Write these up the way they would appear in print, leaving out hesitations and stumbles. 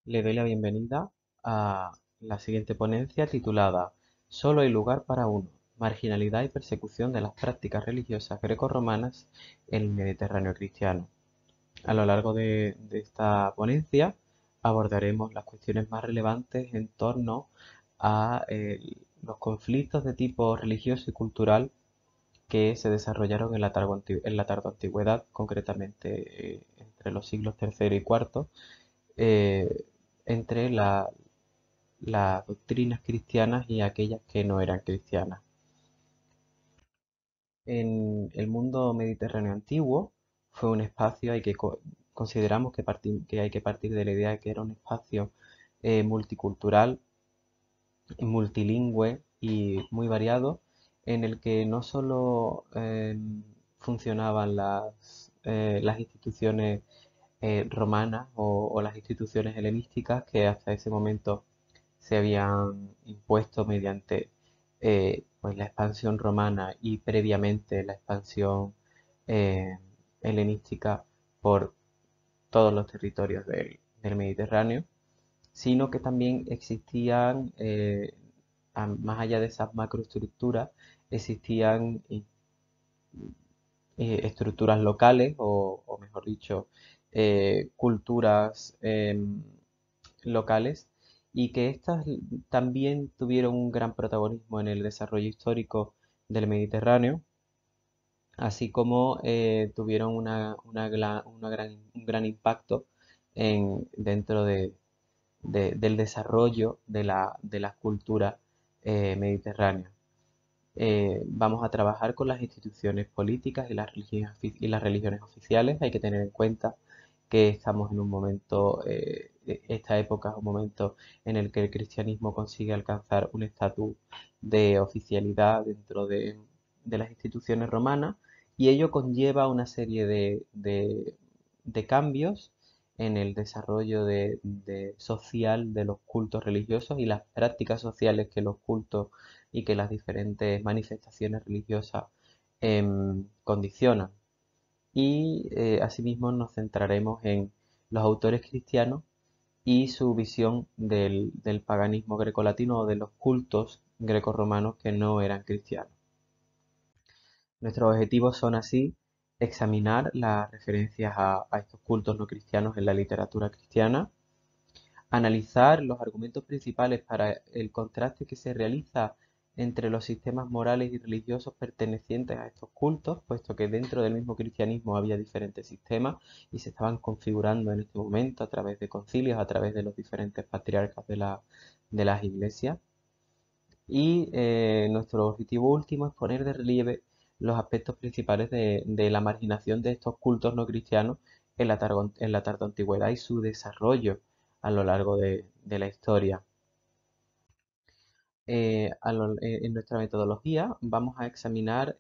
Le doy la bienvenida a la siguiente ponencia titulada Solo hay lugar para uno: marginalidad y persecución de las prácticas religiosas grecorromanas en el Mediterráneo cristiano. A lo largo de esta ponencia abordaremos las cuestiones más relevantes en torno a los conflictos de tipo religioso y cultural que se desarrollaron en la tardoantigüedad, concretamente entre los siglos tercero y cuarto, eh, entre las doctrinas cristianas y aquellas que no eran cristianas. En el mundo mediterráneo antiguo fue un espacio, consideramos que hay que partir de la idea de que era un espacio multicultural, multilingüe y muy variado, en el que no solo funcionaban las instituciones romanas o las instituciones helenísticas que hasta ese momento se habían impuesto mediante pues la expansión romana y previamente la expansión eh, helenística por todos los territorios del Mediterráneo, sino que también existían, más allá de esas macroestructuras, existían estructuras locales o mejor dicho, culturas locales, y que éstas también tuvieron un gran protagonismo en el desarrollo histórico del Mediterráneo, así como tuvieron un gran impacto dentro del desarrollo de las culturas mediterráneas. Vamos a trabajar con las instituciones políticas y las religiones oficiales. Hay que tener en cuenta que estamos en un momento, esta época es un momento en el que el cristianismo consigue alcanzar un estatus de oficialidad dentro de las instituciones romanas, y ello conlleva una serie de cambios en el desarrollo social de los cultos religiosos y las prácticas sociales que los cultos y que las diferentes manifestaciones religiosas condicionan. Y asimismo nos centraremos en los autores cristianos y su visión del paganismo grecolatino o de los cultos grecorromanos que no eran cristianos. Nuestros objetivos son así examinar las referencias a estos cultos no cristianos en la literatura cristiana, analizar los argumentos principales para el contraste que se realiza entre los sistemas morales y religiosos pertenecientes a estos cultos, puesto que dentro del mismo cristianismo había diferentes sistemas y se estaban configurando en este momento a través de concilios, a través de los diferentes patriarcas de las iglesias. Y nuestro objetivo último es poner de relieve los aspectos principales de la marginación de estos cultos no cristianos en la tardoantigüedad y su desarrollo a lo largo de la historia. En nuestra metodología vamos a examinar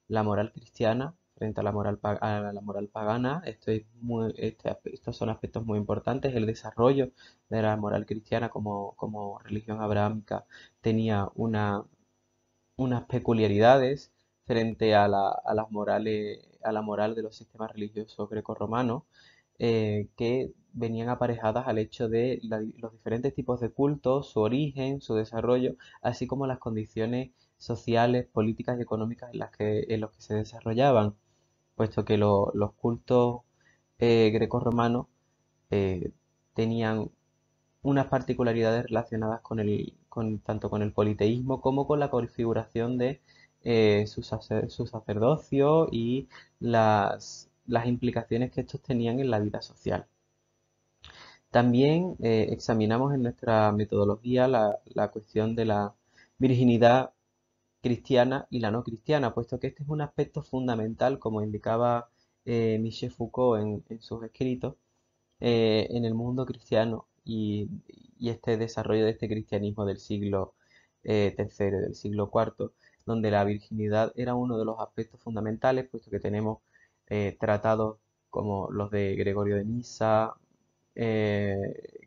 la moral cristiana frente a a la moral pagana. Estos son aspectos muy importantes. El desarrollo de la moral cristiana como religión abrahámica tenía unas peculiaridades frente a la moral de los sistemas religiosos grecorromanos, que venían aparejadas al hecho de los diferentes tipos de cultos, su origen, su desarrollo, así como las condiciones sociales, políticas y económicas en los que se desarrollaban, puesto que los cultos grecorromanos eh, tenían unas particularidades relacionadas tanto con el politeísmo como con la configuración de su sacerdocio y las implicaciones que estos tenían en la vida social. También examinamos en nuestra metodología la cuestión de la virginidad cristiana y la no cristiana, puesto que este es un aspecto fundamental, como indicaba Michel Foucault en sus escritos, en el mundo cristiano y este desarrollo de este cristianismo del siglo tercero y del siglo cuarto, donde la virginidad era uno de los aspectos fundamentales, puesto que tenemos tratados como los de Gregorio de Nisa,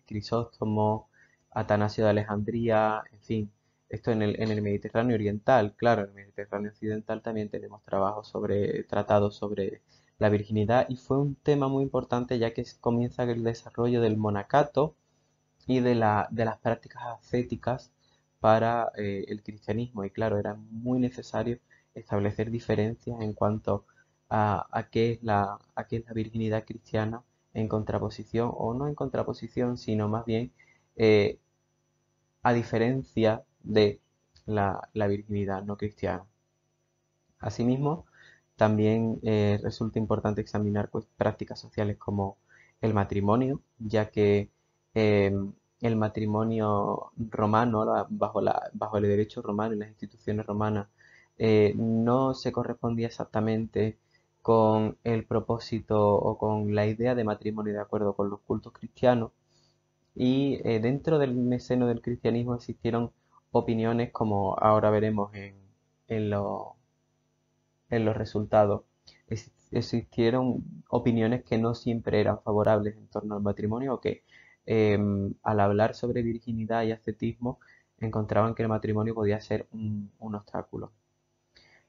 Crisóstomo, Atanasio de Alejandría, en fin, esto en el Mediterráneo oriental. Claro, en el Mediterráneo occidental también tenemos tratados sobre la virginidad, y fue un tema muy importante ya que comienza el desarrollo del monacato y de las prácticas ascéticas para el cristianismo. Y claro, era muy necesario establecer diferencias en cuanto a qué es la virginidad cristiana en contraposición, o no en contraposición, sino más bien eh, a diferencia de la virginidad no cristiana. Asimismo, también resulta importante examinar pues, prácticas sociales como el matrimonio, ya que eh, el matrimonio romano, bajo el derecho romano y las instituciones romanas, no se correspondía exactamente con el propósito o con la idea de matrimonio de acuerdo con los cultos cristianos. Y dentro del seno del cristianismo existieron opiniones, como ahora veremos en en los resultados. Existieron opiniones que no siempre eran favorables en torno al matrimonio, o que al hablar sobre virginidad y ascetismo encontraban que el matrimonio podía ser un obstáculo.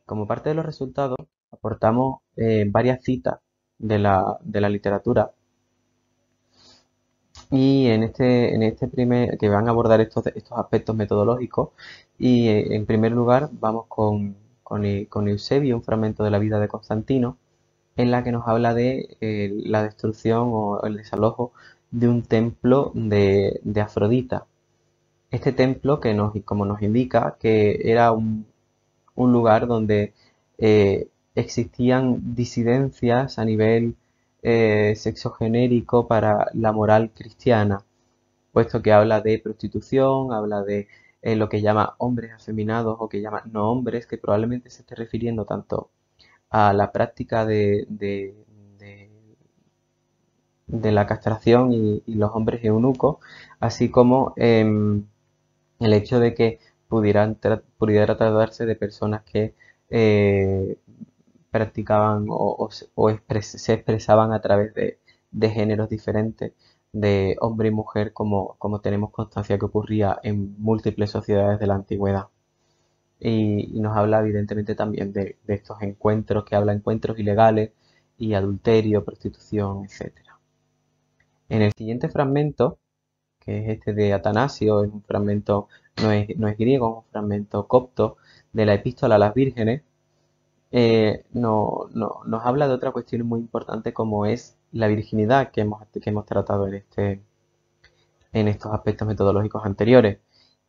Como parte de los resultados, aportamos varias citas de la literatura, y en este primer, que van a abordar estos aspectos metodológicos. Y en primer lugar vamos con Eusebio, un fragmento de la vida de Constantino, en la que nos habla de la destrucción o el desalojo de un templo de Afrodita. Este templo que como nos indica, que era un lugar donde existían disidencias a nivel sexogenérico para la moral cristiana, puesto que habla de prostitución, habla de lo que llama hombres afeminados o que llama no hombres, que probablemente se esté refiriendo tanto a la práctica de- de la castración y los hombres eunucos, así como el hecho de que pudiera tratarse de personas que eh, practicaban se expresaban a través de géneros diferentes, de hombre y mujer, como tenemos constancia que ocurría en múltiples sociedades de la antigüedad. Y nos habla evidentemente también de estos encuentros, que habla encuentros ilegales y adulterio, prostitución, etcétera. En el siguiente fragmento, que es este de Atanasio, es un fragmento, no es griego, es un fragmento copto de la Epístola a las Vírgenes. Nos habla de otra cuestión muy importante, como es la virginidad, que hemos tratado en estos aspectos metodológicos anteriores.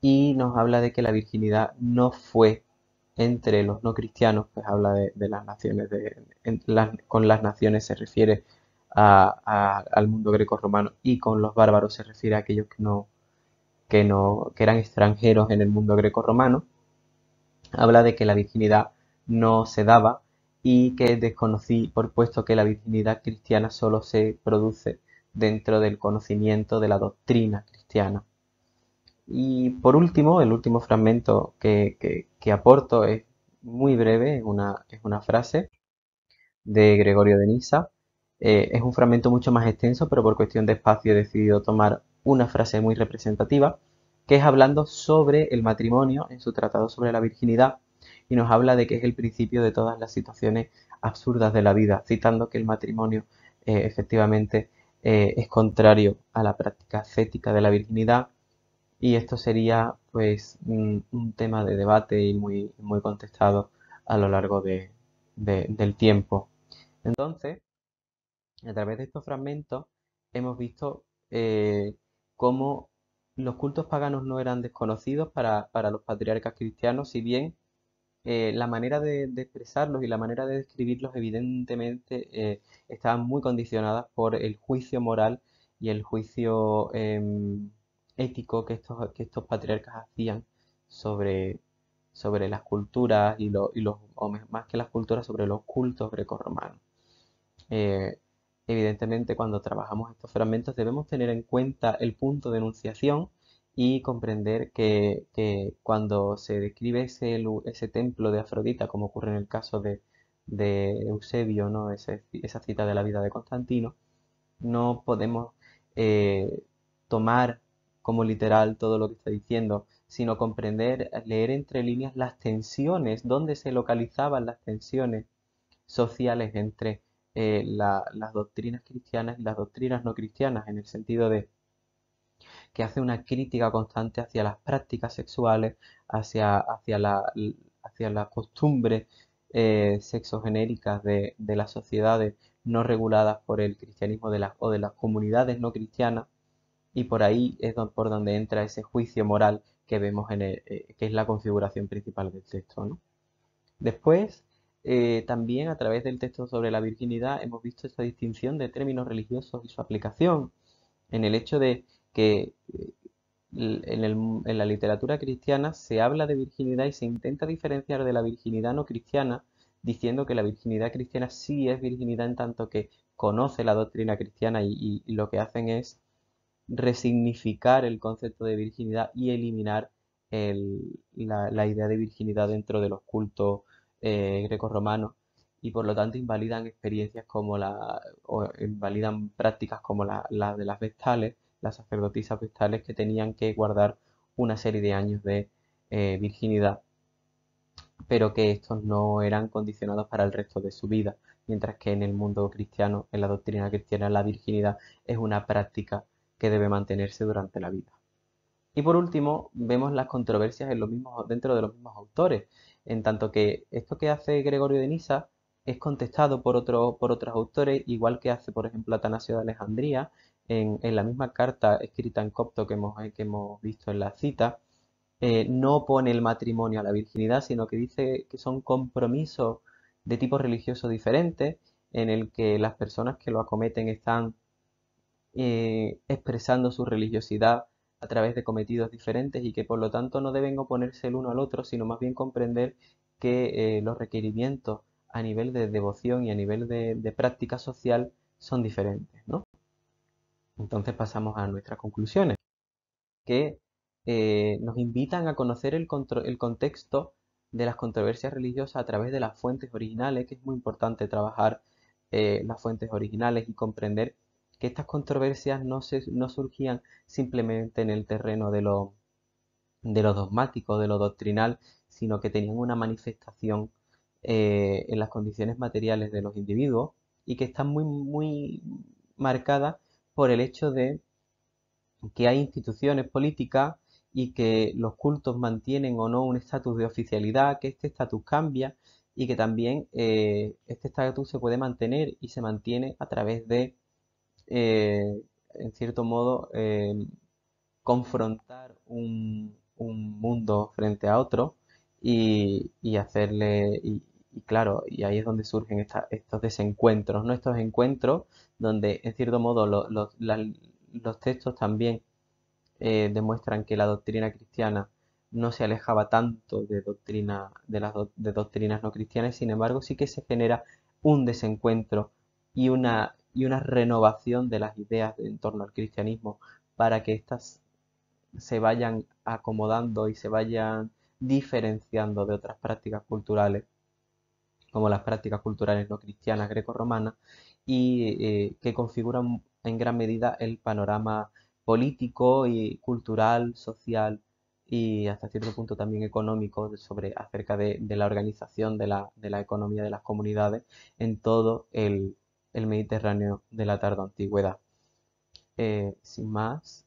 Y nos habla de que la virginidad no fue entre los no cristianos, pues habla de las naciones, con las naciones se refiere al mundo greco-romano, y con los bárbaros se refiere a aquellos que eran extranjeros en el mundo greco-romano. Habla de que la virginidad no se daba, y que desconocí por puesto que la virginidad cristiana solo se produce dentro del conocimiento de la doctrina cristiana. Y por último, el último fragmento que aporto es muy breve, es una frase de Gregorio de Nisa. Es un fragmento mucho más extenso, pero por cuestión de espacio he decidido tomar una frase muy representativa, que es hablando sobre el matrimonio en su tratado sobre la virginidad, y nos habla de que es el principio de todas las situaciones absurdas de la vida, citando que el matrimonio efectivamente es contrario a la práctica ascética de la virginidad. Y esto sería pues un tema de debate y muy contestado a lo largo del tiempo. Entonces, a través de estos fragmentos hemos visto cómo los cultos paganos no eran desconocidos para los patriarcas cristianos, si bien la manera de expresarlos y la manera de describirlos evidentemente estaban muy condicionadas por el juicio moral y el juicio ético que estos patriarcas hacían sobre, sobre las culturas más que las culturas, sobre los cultos grecorromanos. Eh, Evidentemente, cuando trabajamos estos fragmentos debemos tener en cuenta el punto de enunciación y comprender que cuando se describe ese templo de Afrodita, como ocurre en el caso de Eusebio, ¿no? Esa cita de la vida de Constantino, no podemos eh, tomar como literal todo lo que está diciendo, sino comprender, leer entre líneas las tensiones, dónde se localizaban las tensiones sociales entre las doctrinas cristianas y las doctrinas no cristianas, en el sentido de que hace una crítica constante hacia las prácticas sexuales, hacia las costumbres sexogenéricas de las sociedades no reguladas por el cristianismo o de las comunidades no cristianas, y por ahí es por donde entra ese juicio moral que vemos que es la configuración principal del texto, ¿no? Después, también a través del texto sobre la virginidad hemos visto esta distinción de términos religiosos y su aplicación, en el hecho de que en la literatura cristiana se habla de virginidad y se intenta diferenciar de la virginidad no cristiana, diciendo que la virginidad cristiana sí es virginidad en tanto que conoce la doctrina cristiana y lo que hacen es resignificar el concepto de virginidad y eliminar la idea de virginidad dentro de los cultos grecorromanos, y por lo tanto invalidan experiencias o invalidan prácticas como la de las vestales, las sacerdotisas vestales que tenían que guardar una serie de años de virginidad, pero que estos no eran condicionados para el resto de su vida, mientras que en el mundo cristiano, en la doctrina cristiana, la virginidad es una práctica que debe mantenerse durante la vida. Y por último, vemos las controversias dentro de los mismos autores, en tanto que esto que hace Gregorio de Nisa es contestado por otros autores, igual que hace, por ejemplo, Atanasio de Alejandría, en la misma carta escrita en copto que hemos visto en la cita. No pone el matrimonio a la virginidad, sino que dice que son compromisos de tipo religioso diferentes, en el que las personas que lo acometen están expresando su religiosidad a través de cometidos diferentes, y que por lo tanto no deben oponerse el uno al otro, sino más bien comprender que los requerimientos a nivel de devoción y a nivel de práctica social son diferentes, ¿no? Entonces pasamos a nuestras conclusiones, que nos invitan a conocer el contexto de las controversias religiosas a través de las fuentes originales, que es muy importante trabajar las fuentes originales y comprender que estas controversias no surgían simplemente en el terreno de lo dogmático, de lo doctrinal, sino que tenían una manifestación en las condiciones materiales de los individuos, y que están muy, muy marcadas por el hecho de que hay instituciones políticas y que los cultos mantienen o no un estatus de oficialidad, que este estatus cambia, y que también este estatus se puede mantener y se mantiene a través de, en cierto modo, confrontar un mundo frente a otro, y hacerle, y claro, y ahí es donde surgen estos desencuentros, ¿no? Estos encuentros donde, en cierto modo, los textos también demuestran que la doctrina cristiana no se alejaba tanto de doctrinas no cristianas. Sin embargo, sí que se genera un desencuentro y una renovación de las ideas en torno al cristianismo, para que éstas se vayan acomodando y se vayan diferenciando de otras prácticas culturales, como las prácticas culturales no cristianas grecorromanas, y que configuran en gran medida el panorama político y cultural, social, y hasta cierto punto también económico, acerca de la organización de la economía de las comunidades en todo el Mediterráneo de la tardoantigüedad. Sin más,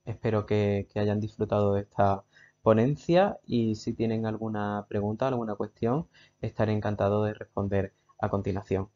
espero que hayan disfrutado de esta ponencia, y si tienen alguna pregunta, alguna cuestión, estaré encantado de responder a continuación.